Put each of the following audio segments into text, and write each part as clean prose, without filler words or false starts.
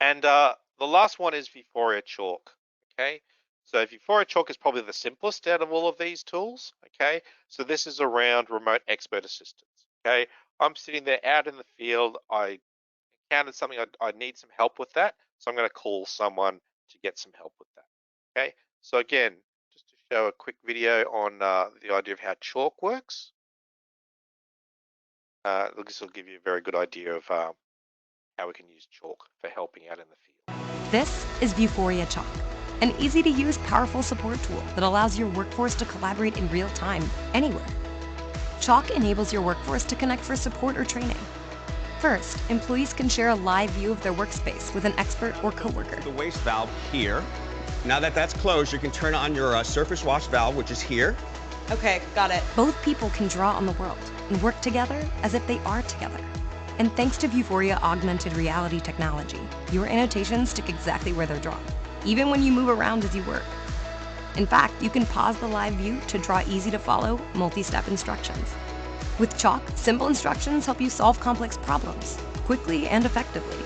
And the last one is Vuforia Chalk. Okay, so Vuforia Chalk is probably the simplest out of all of these tools. Okay, so this is around remote expert assistance. Okay, I'm sitting there out in the field. I encountered something. I need some help with that, so I'm going to call someone to get some help with that. Okay, so again, just to show a quick video on the idea of how chalk works. This will give you a very good idea of how we can use chalk for helping out in the field. This is Vuforia Chalk, an easy-to-use, powerful support tool that allows your workforce to collaborate in real time, anywhere. Chalk enables your workforce to connect for support or training. First, employees can share a live view of their workspace with an expert or coworker. The waste valve here. Now that that's closed, you can turn on your surface wash valve, which is here. Okay, got it. Both people can draw on the world and work together as if they are together. And thanks to Vuforia augmented reality technology, your annotations stick exactly where they're drawn, even when you move around as you work. In fact, you can pause the live view to draw easy-to-follow, multi-step instructions. With Chalk, simple instructions help you solve complex problems, quickly and effectively.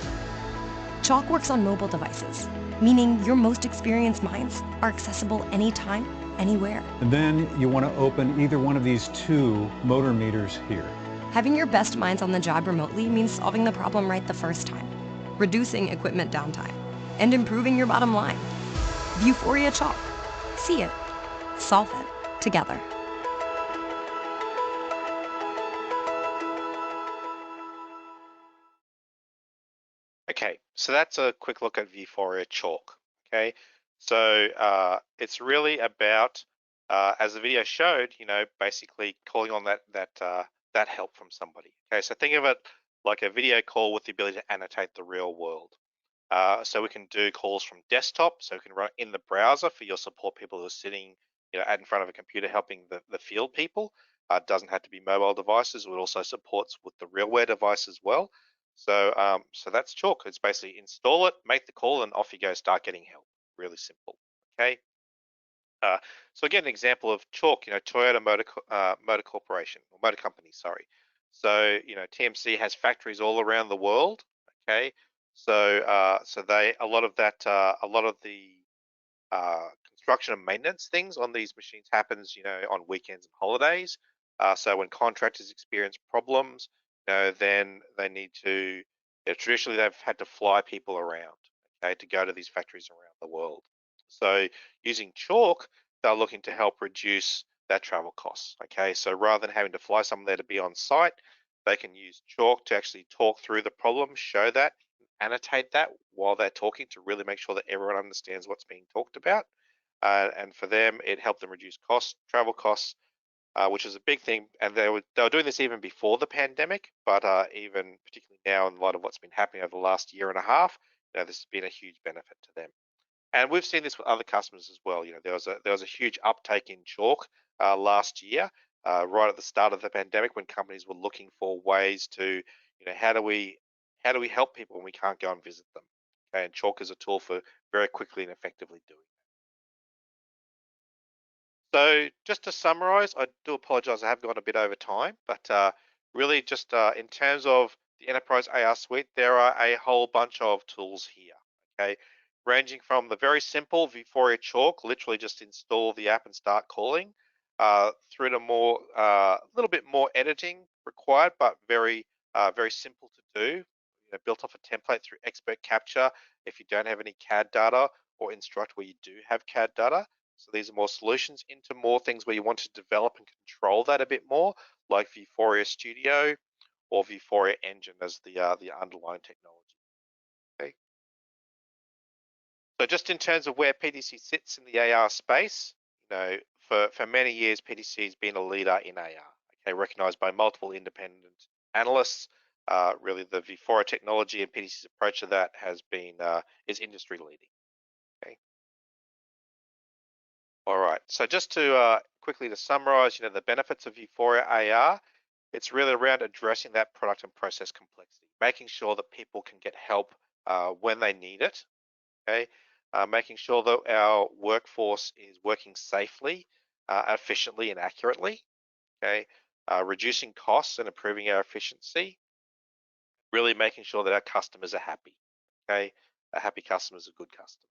Chalk works on mobile devices, meaning your most experienced minds are accessible anytime, anywhere. And then you want to open either one of these two motor meters here. Having your best minds on the job remotely means solving the problem right the first time, reducing equipment downtime, and improving your bottom line. Vuforia Chalk. See it. Solve it. Together. Okay, so that's a quick look at Vuforia Chalk. Okay, so it's really about, as the video showed, basically calling on that help from somebody. Okay, so think of it like a video call with the ability to annotate the real world. So we can do calls from desktop, so we can run in the browser for your support people who are sitting, out in front of a computer helping the field people. It doesn't have to be mobile devices. It also supports with the realware device as well. So that's Chalk. It's basically install it, make the call, and off you go. Start getting help. Really simple. Okay. Uh, so again, an example of Chalk. Toyota Motor Corporation or Motor Company. Sorry. So TMC has factories all around the world. Okay. So they a lot of the construction and maintenance things on these machines happens, on weekends and holidays. So when contractors experience problems, then they need to. Traditionally, they've had to fly people around, okay, to go to these factories around the world. So using Chalk, they're looking to help reduce that travel costs. Okay, so rather than having to fly someone there to be on site, they can use Chalk to actually talk through the problem, show that, annotate that while they're talking to really make sure that everyone understands what's being talked about. And for them, it helped them reduce costs, travel costs, which is a big thing. And they were doing this even before the pandemic, but even particularly now in light of what's been happening over the last year and a half, this has been a huge benefit to them. And we've seen this with other customers as well. There was a huge uptake in Chalk last year, right at the start of the pandemic, when companies were looking for ways to, how do we help people when we can't go and visit them? Okay, and Chalk is a tool for very quickly and effectively doing that. So just to summarize, I do apologize, I have gone a bit over time, but really just in terms of the Enterprise AR Suite, there are a whole bunch of tools here. Okay, ranging from the very simple Vuforia Chalk, literally just install the app and start calling, through to more, a little bit more editing required, but very simple to do. Built off a template through Expert Capture if you don't have any CAD data, or Instruct where you do have CAD data. So these are more solutions into more things where you want to develop and control that a bit more, like Vuforia Studio or Vuforia Engine as the underlying technology. Okay. So just in terms of where PTC sits in the AR space, for many years, PTC has been a leader in AR, okay, recognized by multiple independent analysts. Really, the Vuforia technology and PTC's approach to that is industry leading. Okay. All right. So just to quickly to summarize, the benefits of Vuforia AR, it's really around addressing that product and process complexity, making sure that people can get help when they need it. Okay, making sure that our workforce is working safely, efficiently, and accurately. Okay, reducing costs and improving our efficiency. Really making sure that our customers are happy. Okay, A happy customer is a good customer.